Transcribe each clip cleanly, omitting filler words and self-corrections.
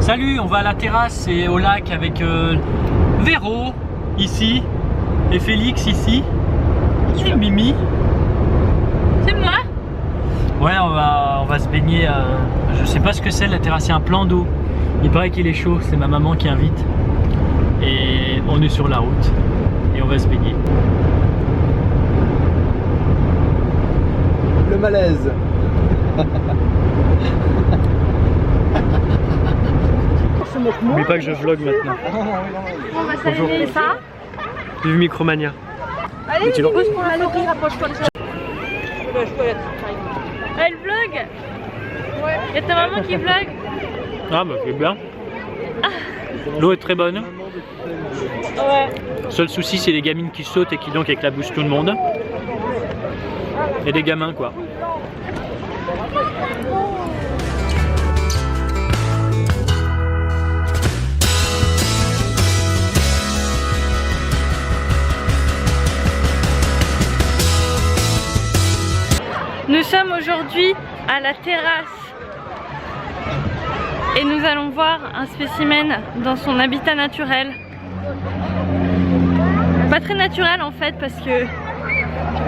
Salut, on va à la terrasse et au lac avec Véro ici et Félix ici et Mimi. C'est moi. Ouais, on va se baigner. Je sais pas ce que c'est la terrasse, c'est un plan d'eau. Il paraît qu'il est chaud, c'est ma maman qui invite. Et on est sur la route et on va se baigner. Le malaise. N'oublie pas que je vlog maintenant. On va s'allumer ça. Vive Micromania. Allez, tu pose pour la loterie, rapproche-toi de ça. Elle vlog. Il y a ta maman qui vlog. Ah bah c'est bien. L'eau est très bonne. Ouais. Seul souci c'est les gamines qui sautent et qui donc éclaboussent tout le monde. Et des gamins quoi. Nous sommes aujourd'hui à la terrasse et nous allons voir un spécimen dans son habitat naturel. Pas très naturel en fait parce que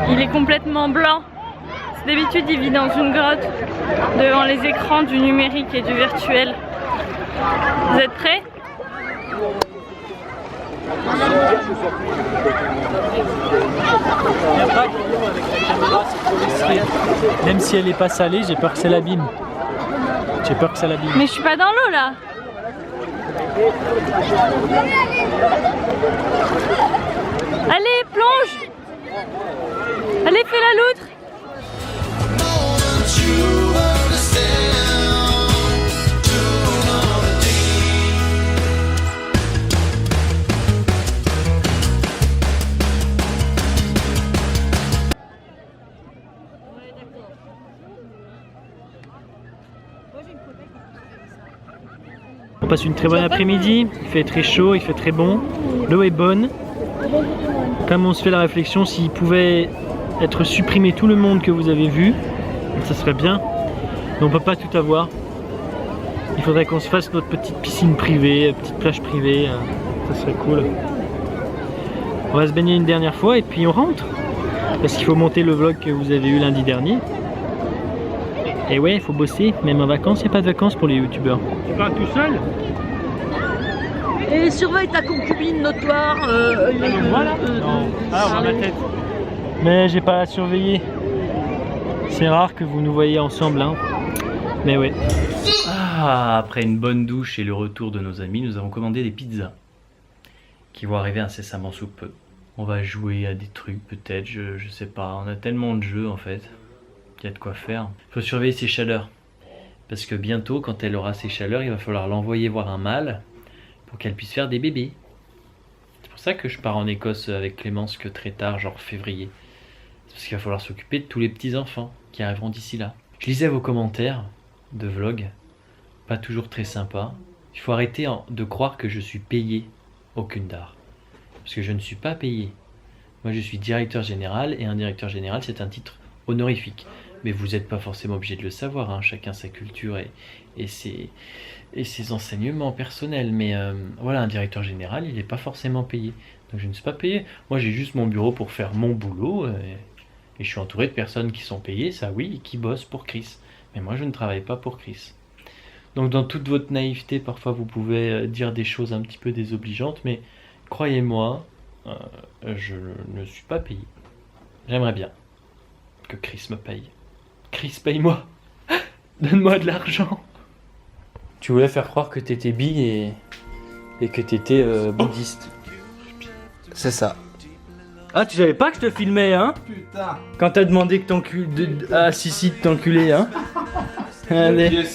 il est complètement blanc. D'habitude il vit dans une grotte devant les écrans du numérique et du virtuel. Vous êtes prêts? Même si elle est pas salée, j'ai peur que ça l'abîme. J'ai peur que ça l'abîme. Mais je suis pas dans l'eau là. Allez, plonge. Allez, fais la loutre. On passe une très bonne après-midi, il fait très chaud, il fait très bon, l'eau est bonne. Comme on se fait la réflexion, s'il pouvait être supprimé tout le monde que vous avez vu, ça serait bien. Mais on peut pas tout avoir. Il faudrait qu'on se fasse notre petite piscine privée, petite plage privée, ça serait cool. On va se baigner une dernière fois et puis on rentre. Parce qu'il faut monter le vlog que vous avez eu lundi dernier. Et ouais, il faut bosser, même en vacances, il n'y a pas de vacances pour les youtubeurs. Tu vas tout seul? Et surveille ta concubine notoire. Voilà. Ah, on voit ma tête. Mais j'ai pas à surveiller. C'est rare que vous nous voyez ensemble, hein. Mais ouais. Ah, après une bonne douche et le retour de nos amis, nous avons commandé des pizzas qui vont arriver incessamment sous peu. On va jouer à des trucs peut-être, je sais pas. On a tellement de jeux en fait. Il y a de quoi faire. Il faut surveiller ses chaleurs. Parce que bientôt, quand elle aura ses chaleurs, il va falloir l'envoyer voir un mâle pour qu'elle puisse faire des bébés. C'est pour ça que je pars en Écosse avec Clémence que très tard, genre février. C'est parce qu'il va falloir s'occuper de tous les petits-enfants qui arriveront d'ici là. Je lisais vos commentaires de vlog, pas toujours très sympas. Il faut arrêter de croire que je suis payé au Kundar. Parce que je ne suis pas payé. Moi je suis directeur général et un directeur général c'est un titre honorifique. Mais vous n'êtes pas forcément obligé de le savoir, hein. Chacun sa culture et ses enseignements personnels. Mais voilà, un directeur général, il n'est pas forcément payé. Donc je ne suis pas payé. Moi, j'ai juste mon bureau pour faire mon boulot. Et je suis entouré de personnes qui sont payées, ça oui, et qui bossent pour Chris. Mais moi, je ne travaille pas pour Chris. Donc dans toute votre naïveté, parfois, vous pouvez dire des choses un petit peu désobligeantes. Mais croyez-moi, je ne suis pas payé. J'aimerais bien que Chris me paye. Chris, paye-moi. Donne-moi de l'argent. Tu voulais faire croire que t'étais bi et que t'étais bouddhiste. C'est ça. Ah, tu savais pas que je te filmais, hein? Putain. Quand t'as demandé que Sissi de t'enculer, hein? Allez,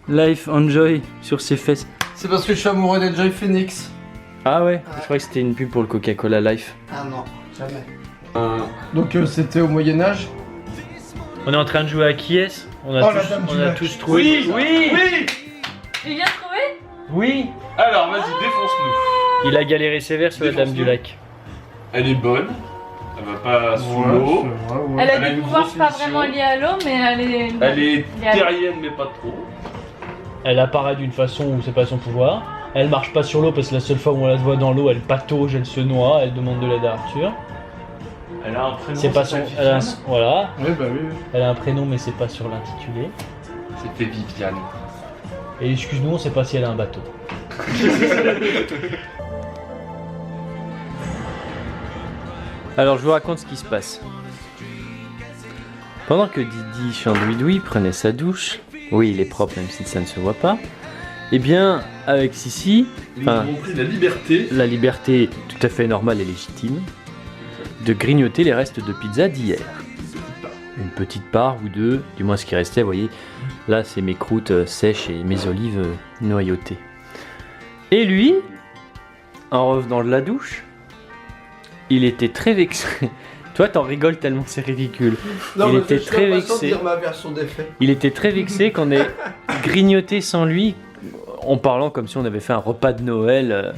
life enjoy sur ses fesses. C'est parce que je suis amoureux d'Enjoy Phoenix. Ah ouais, je croyais que c'était une pub pour le Coca-Cola Life. Ah non, jamais. Donc c'était au Moyen-Âge. On est en train de jouer à qui est-ce? On a tous trouvé. Oui. Tu viens de trouver? Oui. Alors vas-y, défonce-nous. Il a galéré sévère sur la Dame du Lac. Elle est bonne, elle va pas sous l'eau. Elle Elle a a des une pouvoirs grosse pas émission. vraiment liés à l'eau, mais elle est... Elle est terrienne mais pas trop. Elle apparaît d'une façon où c'est pas son pouvoir. Elle marche pas sur l'eau parce que la seule fois où on la voit dans l'eau, elle patauge, elle se noie, elle demande de l'aide à Arthur. Elle a un prénom. C'est pas son. Voilà. Oui, bah oui. Elle a un prénom, mais c'est pas sur l'intitulé. C'était Viviane. Et excuse-nous, on sait pas si elle a un bateau. Alors je vous raconte ce qui se passe. Pendant que Didi Chandouidoui prenait sa douche, oui il est propre même si ça ne se voit pas, eh bien avec Sissi, Nous avons pris la liberté tout à fait normale et légitime, de grignoter les restes de pizza d'hier. Une petite part ou deux, du moins ce qui restait, vous voyez, là c'est mes croûtes sèches et mes olives noyautées. Et lui, en revenant de la douche, il était très vexé. Toi t'en rigoles tellement c'est ridicule. Non, Il mais était je suis très impatient de vexé. dire ma version des faits. Il était très vexé qu'on ait grignoté sans lui, en parlant comme si on avait fait un repas de Noël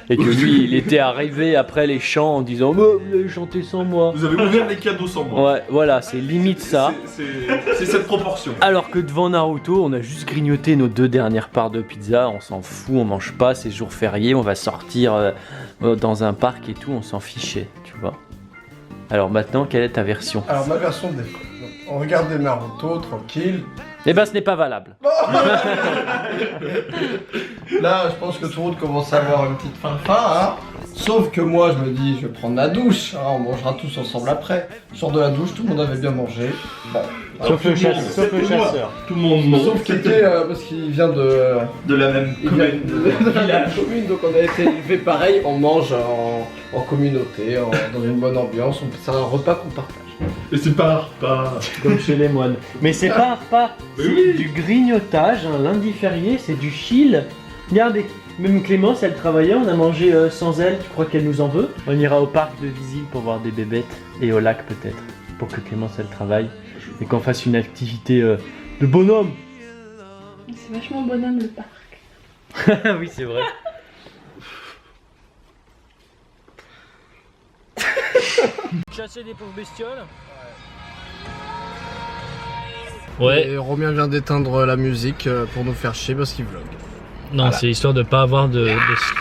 et que lui il était arrivé après les chants en disant oh, vous avez chanté sans moi. Vous avez ouvert les cadeaux sans moi. Ouais, voilà, c'est limite ça. C'est cette proportion. Alors que devant Naruto, on a juste grignoté nos 2 dernières parts de pizza, on s'en fout, on mange pas, c'est jour férié, on va sortir dans un parc et tout, on s'en fichait, tu vois. Alors maintenant, quelle est ta version? Alors ma version des faits. Donc, on regardait Naruto, tranquille. Eh ben ce n'est pas valable. Là, je pense que tout le monde commence à avoir une petite faim, hein. Sauf que moi, je me dis, je vais prendre ma douche. Hein, on mangera tous ensemble après. Je sors de la douche, tout le monde avait bien mangé. Bon. Sauf le chasseur. Tout le monde non. Sauf qu'il était, parce qu'il vient de la même il vient commune. de la même commune, donc on a été élevé pareil. On mange en communauté, dans une bonne ambiance. C'est un repas qu'on partage. Et c'est pas un repas. Comme chez les moines. Mais c'est pas un repas, Mais c'est oui. du grignotage, un lundi férié, c'est du chill. Regardez, même Clémence, elle travaillait, on a mangé sans elle, tu crois qu'elle nous en veut? On ira au parc de Visil pour voir des bébêtes, et au lac peut-être, pour que Clémence elle travaille, et qu'on fasse une activité de bonhomme. C'est vachement bonhomme le parc. Oui, c'est vrai. Chasser des pauvres bestioles. Ouais. Et Romain vient d'éteindre la musique pour nous faire chier parce qu'il vlog. Non, Voilà. c'est histoire de pas avoir de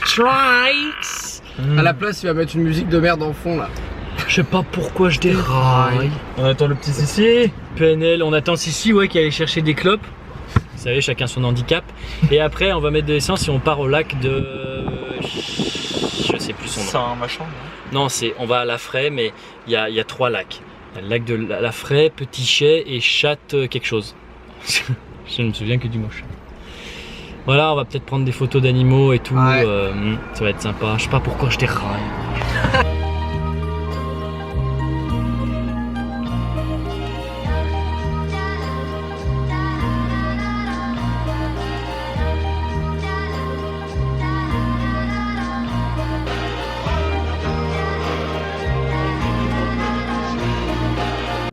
strikes. À la place, il va mettre une musique de merde en fond là. Je sais pas pourquoi je déraille. On attend le petit Sissi. PNL, on attend Sissi, ouais, qui allait chercher des clopes. Vous savez, chacun son handicap. Et après, on va mettre de l'essence et on part au lac de. Je sais plus son nom. C'est un machin. Non, on va à La Fraie, mais il y a 3 lacs. Il y a le lac de La Fraie, Petit Chet et Chatte quelque chose. Je ne me souviens que du mot chat. Voilà, on va peut-être prendre des photos d'animaux et tout. Ouais. Ça va être sympa. Je sais pas pourquoi je déraille.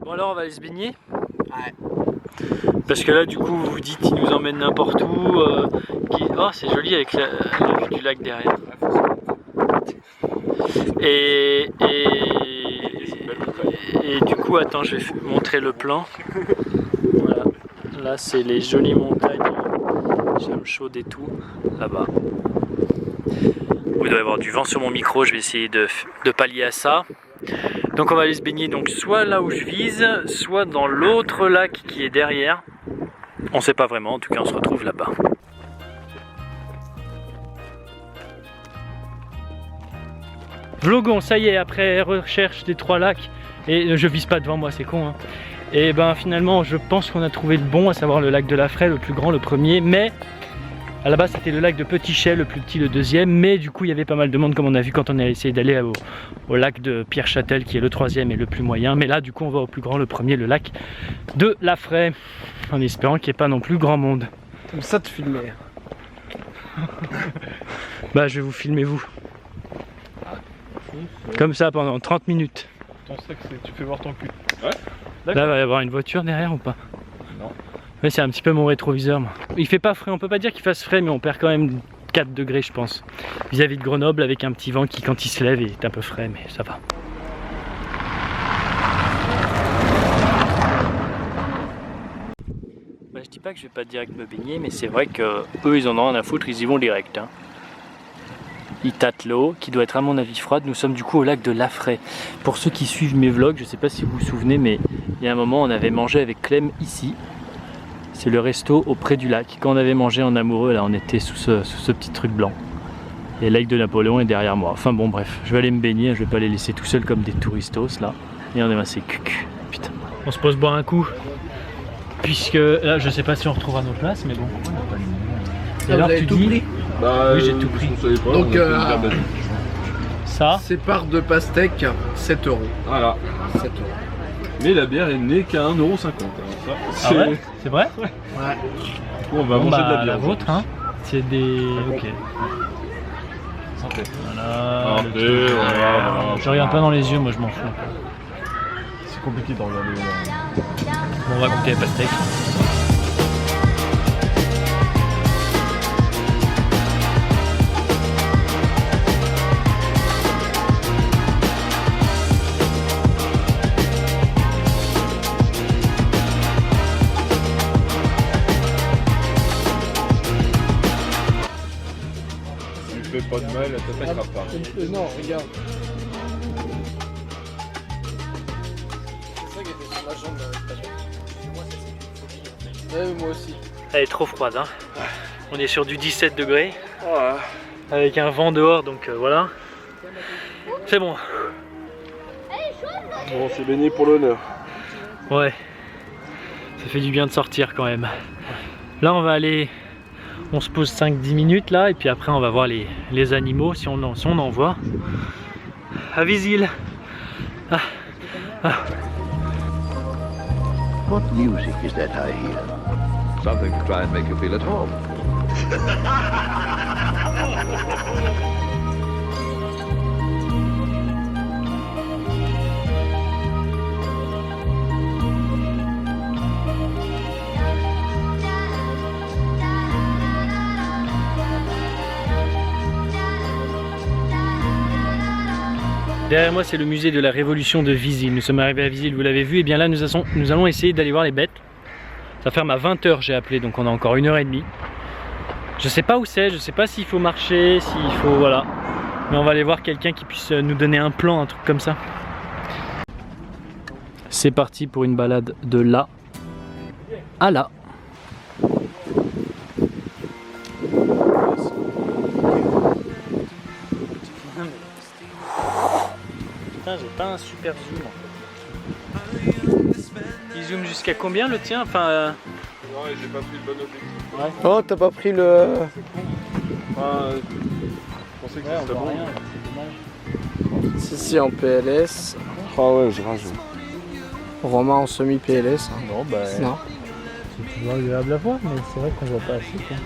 Bon alors on va aller se baigner. Ouais. Parce que là du coup vous vous dites il nous emmène n'importe où. Oh c'est joli avec la vue du lac derrière. Et du coup attends je vais montrer le plan. Voilà. Là c'est les jolies montagnes Chamchaude et tout là-bas. Il doit y avoir du vent sur mon micro, je vais essayer de pallier à ça. Donc on va aller se baigner donc soit là où je vise, soit dans l'autre lac qui est derrière. On sait pas vraiment, en tout cas on se retrouve là-bas. Vlogon, ça y est, après recherche des 3 lacs, et je vise pas devant moi, c'est con hein. Et ben finalement je pense qu'on a trouvé le bon, à savoir le lac de La Fraie, le plus grand, le premier, mais à la base c'était le lac de Petit Chet, le plus petit, le deuxième, mais du coup il y avait pas mal de monde comme on a vu quand on a essayé d'aller au lac de Pierre-Châtel qui est le troisième et le plus moyen, mais là du coup on va au plus grand, le premier, le lac de La Fraie, en espérant qu'il n'y ait pas non plus grand monde. Comme ça, te filmer. Bah je vais vous filmer vous. Comme ça pendant 30 minutes. Ton sexe, tu fais voir ton cul. Là il va y avoir une voiture derrière ou pas? Non. Ouais, c'est un petit peu mon rétroviseur moi. Il fait pas frais, on peut pas dire qu'il fasse frais, mais on perd quand même 4 degrés je pense. Vis-à-vis de Grenoble avec un petit vent qui quand il se lève est un peu frais, mais ça va. Bah, je dis dis pas que je vais pas direct me baigner, mais c'est vrai que eux ils en ont rien à foutre, ils y vont direct. Hein. Ils tâtent l'eau, qui doit être à mon avis froide. Nous sommes du coup au lac de Lafray. Pour ceux qui suivent mes vlogs, je sais pas si vous vous souvenez, mais il y a un moment on avait mangé avec Clem ici. C'est le resto auprès du lac. Quand on avait mangé en amoureux, là on était sous ce petit truc blanc. Et le lac de Napoléon est derrière moi. Enfin bon bref, je vais aller me baigner, je vais pas les laisser tout seuls comme des touristos là. Et on est assez cucu. Putain. On se pose boire un coup. Puisque là je sais pas si on retrouvera nos places, mais bon. Et alors tu dis Bah, oui, j'ai tout pris. Pas, Donc, ça. c'est part de pastèque, 7 €. Voilà. 7 €. Mais la bière n'est qu'à 1,50 €. Ah ouais? C'est vrai? Ouais. On va Bon, manger de la bah, bière. la vôtre, hein? C'est des. Ok. Santé. Voilà. Santé, le truc. voilà. Je regarde pas dans les yeux, moi je m'en fous. C'est compliqué de regarder. Bon, on va goûter la pastèque. Pas de mal, ça passera pas. Non, regarde. C'est ça qui était sur ma jambe. Ouais, moi aussi. Elle est trop froide, hein. On est sur du 17 degrés. Avec un vent dehors, donc voilà. C'est bon. Bon, c'est baigné pour l'honneur. Ouais. Ça fait du bien de sortir quand même. Là, on va aller. On se pose 5-10 minutes là, et puis après, on va voir les animaux si on en voit. À Visil. Ah. Ah. What music is that I hear? Something to try and make you feel at home. Derrière moi, c'est le musée de la Révolution de Visil. Nous sommes arrivés à Visil, vous l'avez vu. Et bien là, nous allons essayer d'aller voir les bêtes. Ça ferme à 20 h, j'ai appelé, donc on a encore 1h30. Je sais pas où c'est, je sais pas s'il faut marcher, s'il faut... Voilà. Mais on va aller voir quelqu'un qui puisse nous donner un plan, un truc comme ça. C'est parti pour une balade de là à là. Putain, j'ai pas un super zoom en fait. Il zoome jusqu'à combien le tien? Enfin. Non, j'ai pas pris le bon objectif. Ouais. Oh, t'as pas pris le. Enfin, je pensais que c'était bon. Rien, Si, en PLS. Ah ouais, je rage. Romain en semi-PLS. Hein. Non, bah. Non. C'est toujours agréable à voir, mais c'est vrai qu'on voit pas assez quoi.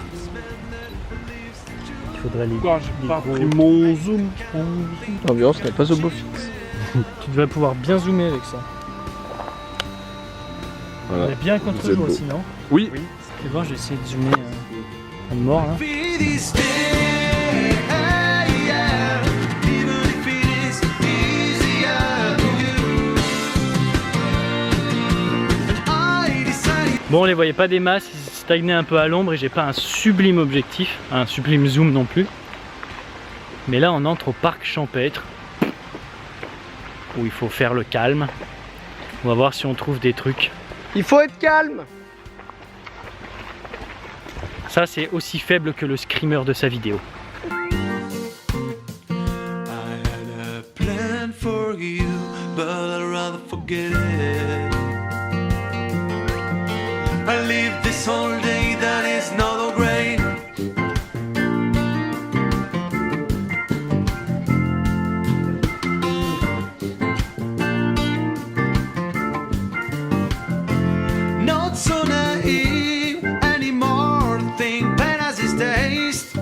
Il faudrait les. J'ai pas pris mon zoom. L'ambiance n'est pas au beau fixe. Tu devrais pouvoir bien zoomer avec ça. Voilà. On est bien contre Vous êtes jour beau. aussi, non? Oui. Tu vois, je vais essayer de zoomer à mort là. Bon, on les voyait pas des masses, ils stagnaient un peu à l'ombre et j'ai pas un sublime objectif, un sublime zoom non plus. Mais là, on entre au parc champêtre où il faut faire le calme. On va voir si on trouve des trucs. Il faut être calme. Ça, c'est aussi faible que le screamer de sa vidéo. I live this whole day that is not so great. Not so naive anymore, think pain has its taste.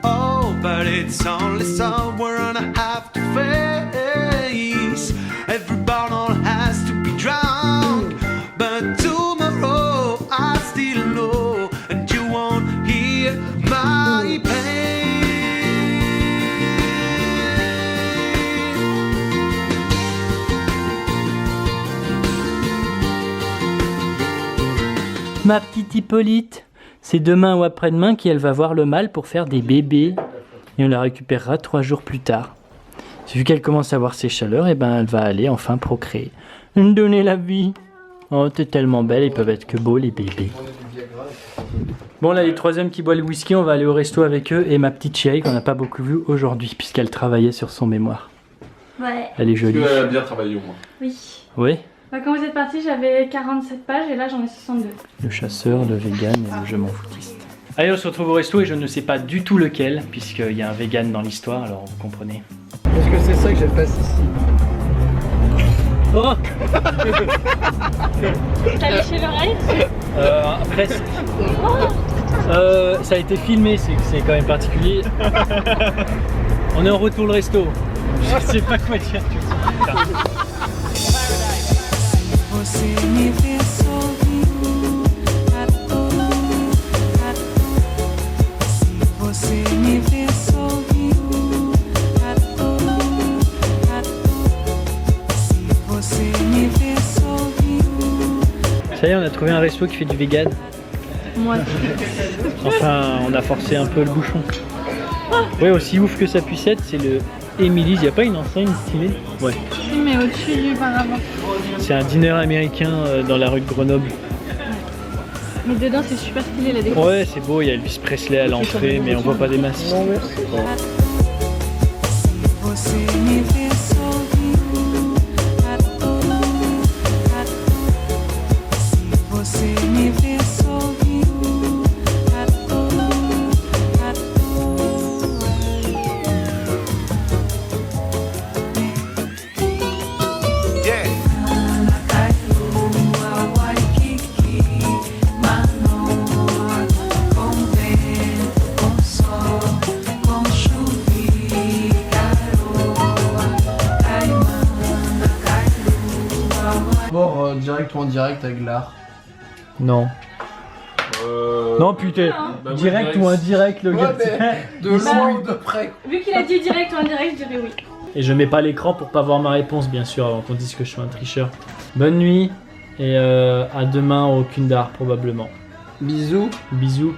Oh, but it's only somewhere and I have to face. Every bottle has to be drunk, but tomorrow I still know, and you won't hear my pain. Ma petite Hippolyte, c'est demain ou après-demain qu'elle va voir le mâle pour faire des bébés. Et on la récupérera 3 jours plus tard. Vu qu'elle commence à avoir ses chaleurs, et ben elle va aller enfin procréer. Donner la vie. Oh, t'es tellement belle, ils peuvent être que beaux les bébés. Bon là, les troisièmes qui boivent le whisky, on va aller au resto avec eux. Et ma petite chérie qu'on n'a pas beaucoup vue aujourd'hui, puisqu'elle travaillait sur son mémoire. Ouais. Elle est jolie. Elle a bien travaillé au moins. Oui. Oui. Bah, quand vous êtes partis, j'avais 47 pages et là j'en ai 62. Le chasseur, le vegan et le je m'en foutiste. Allez, on se retrouve au resto et je ne sais pas du tout lequel, puisqu'il y a un vegan dans l'histoire, alors vous comprenez. Est-ce que c'est ça que j'ai fait ici? Oh T'as léché l'oreille? Presque. Ça a été filmé, c'est quand même particulier. On est en retour le resto. Je sais pas quoi dire tout ça. Você me vê sorrindo à toa, se você me vê sorrindo à toa, se você me vê sorrindo. Ça y est, on a trouvé un resto qui fait du vegan. Moi. Enfin, on a forcé un peu le bouchon. Ouais, aussi ouf que ça puisse être, c'est le Emily's. Y a pas une enseigne stylée? Ouais. Oui, mais au-dessus du paravent. C'est un dîner américain dans la rue de Grenoble. Mais dedans c'est super stylé la déco. Ouais, c'est beau, il y a Elvis Presley à l'entrée, mais on voit pas des masses. Você me vê sorrindo à toa, se você me vê sorrindo à toa, yeah. D'abord, direct ou en direct avec l'art. Non. Non putain, Bah, direct moi, ou indirect le Ouais, gars. mais de loin ou de près. Vu qu'il a dit direct ou indirect, je dirais oui. Et je mets pas l'écran pour pas voir ma réponse bien sûr avant qu'on dise que je suis un tricheur. Bonne nuit et à demain au Kundar probablement. Bisous. Bisous.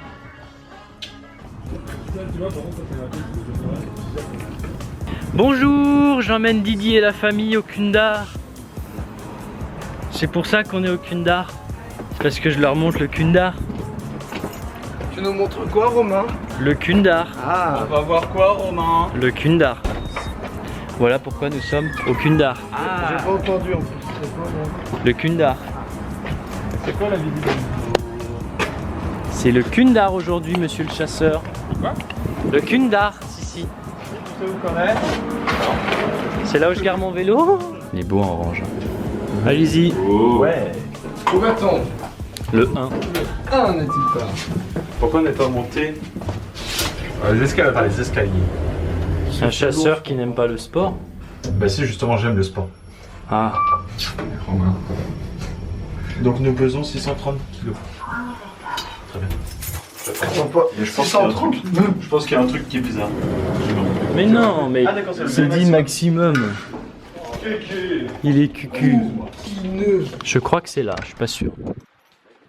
Bonjour, j'emmène Didier et la famille au Kundar. C'est pour ça qu'on est au Kundar. C'est parce que je leur montre le Kundar. Tu nous montres quoi, Romain? Le Kundar. Ah. On va voir quoi, Romain? Le Kundar. Voilà pourquoi nous sommes au Kundar. J'ai pas entendu en plus. C'est quoi, moi? Le Kundar. C'est quoi la vidéo? C'est le Kundar aujourd'hui, monsieur le chasseur. Quoi? Le Kundar, si. Tu sais où qu'on est? C'est là où je garde mon vélo. Il est beau en orange. Allez-y. Oh. Ouais. Où va-t-on? Le 1. Ah, n'est-il pas? Pourquoi on n'est pas monté les escaliers. Un chasseur qui n'aime pas le sport. Bah si, justement j'aime le sport. Ah. Donc nous pesons 630 kilos. Très bien. Je pense qu'il y a un truc qui est bizarre. Mais non, mais Ah, d'accord, c'est le c'est dit maximum. Il est cucu. Je crois que c'est là, je suis pas sûr.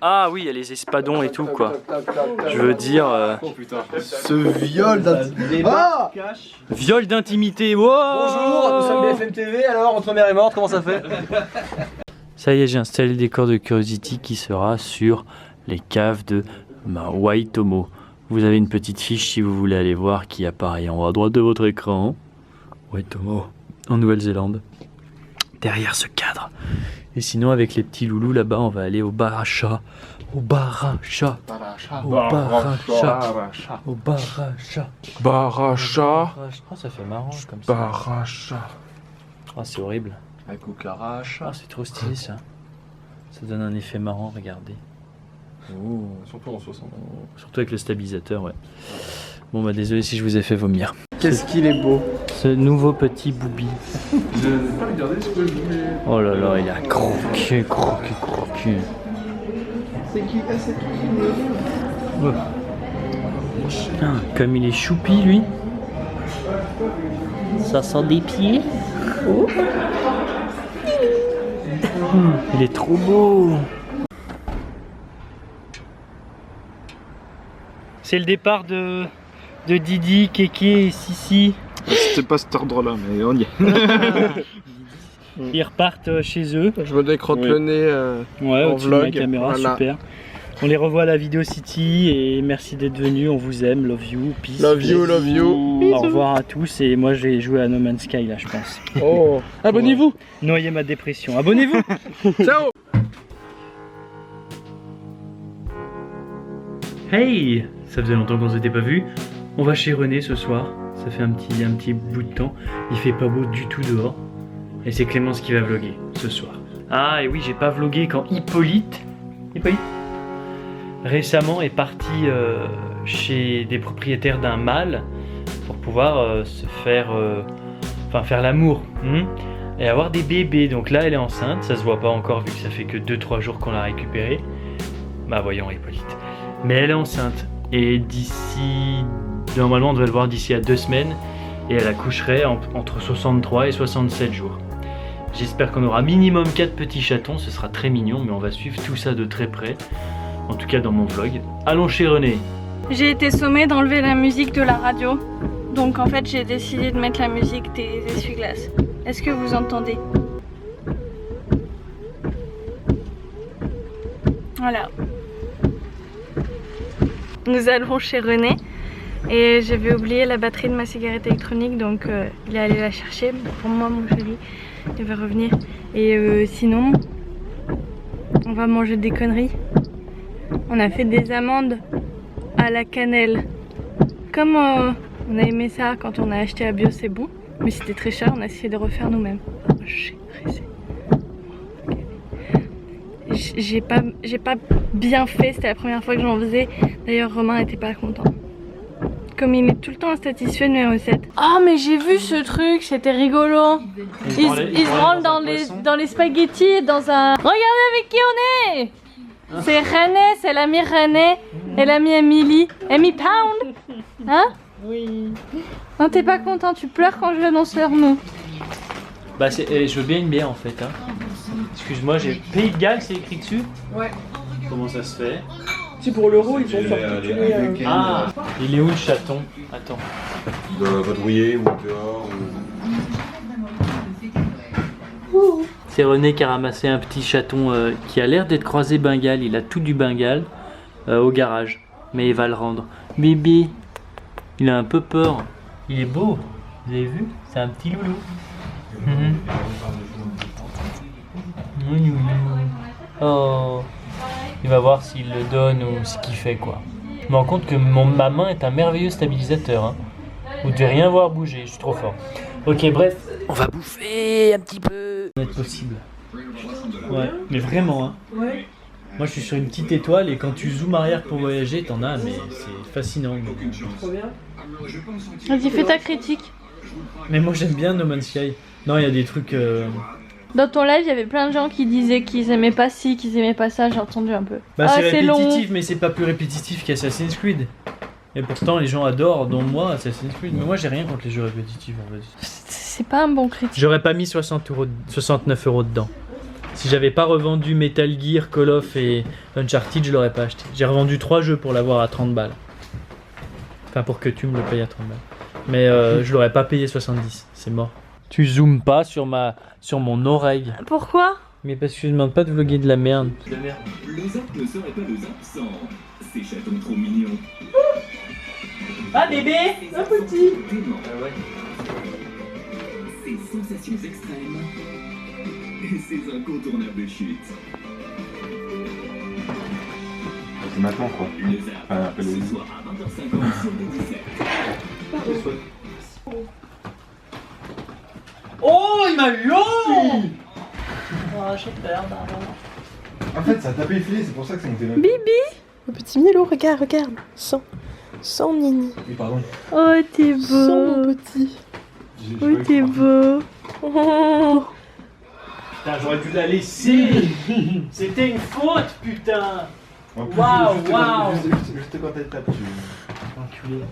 Ah oui, il y a les espadons et tout quoi. Je veux dire... Oh putain. Ce viol d'intimité. Ah! Viol d'intimité, wow. Bonjour, nous sommes BFM TV, alors entre mère et morte, comment ça fait? Ça y est, j'ai installé le décor de Curiosity qui sera sur les caves de Waitomo. Vous avez une petite fiche si vous voulez aller voir qui apparaît en haut à droite de votre écran. Waitomo, en Nouvelle-Zélande. Derrière ce cadre. Et sinon, avec les petits loulous là-bas, on va aller au bar à chat. Au bar à chat. Au bar à chat. Au bar à chat. Baracha. Oh, ça fait marrant comme ça. Baracha. Oh, c'est horrible. Un cucaracha. Oh, c'est trop stylé ça. Ça donne un effet marrant, regardez. Oh. Surtout en 60. Surtout avec le stabilisateur, ouais. Bon bah désolé si je vous ai fait vomir. Qu'est-ce qu'il est beau. Ce nouveau petit boubi. Je n'ai pas regardé ce que je voulais. Oh là là, il a croqué. C'est qui? Ah, c'est qui? Oh. Putain, comme il est choupi lui. Ça sent des pieds. Oh. Il est trop beau. C'est le départ de Didi, Kéké et Sissi. C'était pas cet ordre-là, mais on y est. Ils repartent chez eux. Je me décrotte le nez Ouais, en au-dessus de la vlog. caméra, Voilà. super. On les revoit à la Video City et merci d'être venus, on vous aime, love you, peace. Love you, love you. Au revoir à tous et moi je vais jouer à No Man's Sky là je pense. Oh, abonnez-vous. Noyer ma dépression, abonnez-vous. Ciao. Hey, ça faisait longtemps qu'on s'était pas vu. On va chez René ce soir, ça fait un petit bout de temps. Il fait pas beau du tout dehors. Et c'est Clémence qui va vlogger ce soir. Ah et oui, j'ai pas vlogué quand Hippolyte récemment est parti chez des propriétaires d'un mâle pour pouvoir se faire faire l'amour et avoir des bébés. Donc là elle est enceinte, ça se voit pas encore vu que ça fait que 2-3 jours qu'on l'a récupérée. Bah voyons Hippolyte. Mais elle est enceinte et normalement on devrait le voir d'ici à 2 semaines et elle accoucherait entre 63 et 67 jours. J'espère qu'on aura minimum 4 petits chatons, ce sera très mignon mais on va suivre tout ça de très près. En tout cas dans mon vlog. Allons chez René. J'ai été sommée d'enlever la musique de la radio. Donc en fait j'ai décidé de mettre la musique des essuie-glaces. Est-ce que vous entendez? Voilà. Nous allons chez René. Et j'avais oublié la batterie de ma cigarette électronique. Donc il est allé la chercher. Pour moi mon chéri. Il va revenir. Et sinon on va manger des conneries. On a fait des amandes à la cannelle. Comme on a aimé ça quand on a acheté à Bio, c'est bon. Mais c'était très cher, on a essayé de refaire nous-mêmes. J'ai pas bien fait, c'était la première fois que j'en faisais. D'ailleurs Romain n'était pas content. Comme il est tout le temps insatisfait de mes recettes. Oh mais j'ai vu ce truc, c'était rigolo. Il se branle dans les spaghettis, dans un... Regardez avec qui on est. C'est René, c'est l'ami René et l'ami Emily. Amy Pound. Hein? Oui. Non t'es pas content, tu pleures quand je l'annonce leur nom. Bah je veux bien une bière en fait. Excuse-moi, j'ai Pays de Galles, c'est écrit dessus? Ouais. Comment ça se fait? C'est pour l'euro, ils vont faire tuer. Ah, il est où le chaton? Attends. Il doit vadrouiller ou dehors C'est René qui a ramassé un petit chaton qui a l'air d'être croisé Bengale. Il a tout du Bengale au garage. Mais il va le rendre. Bibi, il a un peu peur. Il est beau. Vous avez vu? C'est un petit loulou. Oh. Il va voir s'il le donne ou ce qu'il fait quoi. Je me rends compte que ma main est un merveilleux stabilisateur. Hein. Vous devez rien voir bouger, je suis trop fort. Ok bref, on va bouffer un petit peu. Ça va être possible. Ouais, mais vraiment hein. Ouais. Moi je suis sur une petite étoile et quand tu zoomes arrière pour voyager, t'en as, mais c'est fascinant. Trop bien. Vas-y fais ta critique. Mais moi j'aime bien No Man's Sky. Non, il y a des trucs... Dans ton live, il y avait plein de gens qui disaient qu'ils aimaient pas ci, qu'ils aimaient pas ça, j'ai entendu un peu. Bah c'est répétitif, long. mais c'est pas plus répétitif qu'Assassin's Creed. Et pourtant les gens adorent, dont moi, Assassin's Creed. Mais moi j'ai rien contre les jeux répétitifs en fait. C'est pas un bon critique. J'aurais pas mis 69 € dedans. Si j'avais pas revendu Metal Gear, Call of et Uncharted, je l'aurais pas acheté. J'ai revendu 3 jeux pour l'avoir à 30 balles. Enfin pour que tu me le payes à 30 balles. Mais je l'aurais pas payé 70, c'est mort. Tu zoomes pas sur mon oreille. Pourquoi? Mais parce que je demande pas de vlogger de la merde. Les arbres ne seraient pas nos absents. Ces chatons trop mignons. Ah bébé, un petit. Ah ouais. Ces sensations extrêmes. Et ces incontournables chutes. C'est maintenant quoi. Les arbres, ce soir à 20h50 sur D17. Oh, il m'a eu! Oh, j'ai peur. En fait, ça a tapé les filets, c'est pour ça que c'est monté là. Bibi! Le petit Milo, regarde. Sans Nini. Oui, pardon. Oh, t'es beau. Sans petit. Oh, t'es beau. Oh. Putain, j'aurais dû la laisser. C'était une faute, putain. Waouh. Juste quand elle tape, tu... Enculé.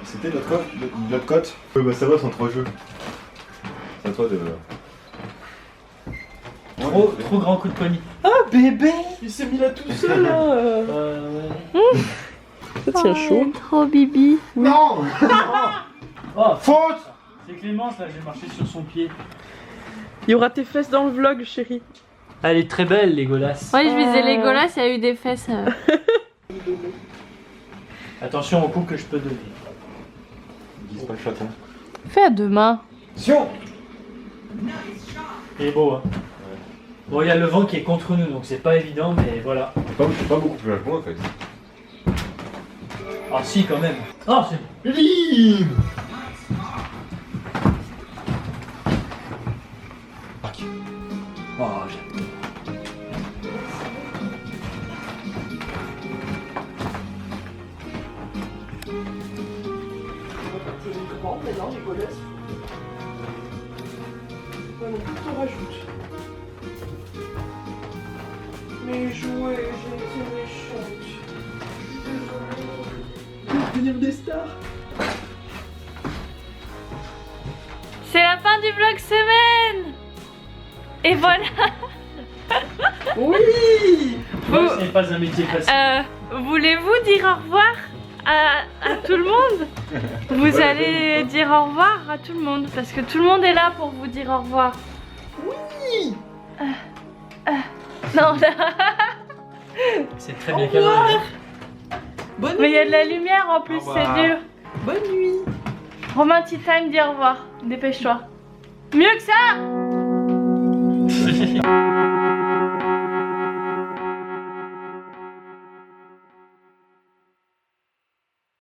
C'était notre cote. Oui, bah ça va, c'est en 3 jeux. C'est à toi de... Trop grand coup de poignet. Ah bébé, il s'est mis là tout seul là. Ça tient chaud. Trop bibi. Non. Oh, Faute. c'est Clémence là, j'ai marché sur son pied. Il y aura tes fesses dans le vlog, chérie. Elle est très belle, Légolas. Ouais, je visais Legolas, il y a eu des fesses. Attention au coup que je peux donner. Dis pas chaton. Fais à deux mains. Attention. Il est beau, hein. Bon, il y a le vent qui est contre nous, donc c'est pas évident, mais voilà. C'est pas beaucoup plus large que moi en fait. Ah si, quand même. Oh, c'est... Bim. Oh, j'aime. Mais jouer, j'ai été méchante. Devenir des stars. C'est la fin du vlog semaine. Et voilà. Oui. Ce n'est pas un métier facile. Voulez-vous dire au revoir à tout le monde? Vous allez dire au revoir à tout le monde parce que tout le monde est là pour vous dire au revoir. Oui. Non, C'est très bien cadré. Bonne mais il nuit. y a de la lumière en plus, Au revoir. c'est dur. Bonne nuit. Romain, tea time, dis au revoir. Dépêche-toi. Mieux que ça.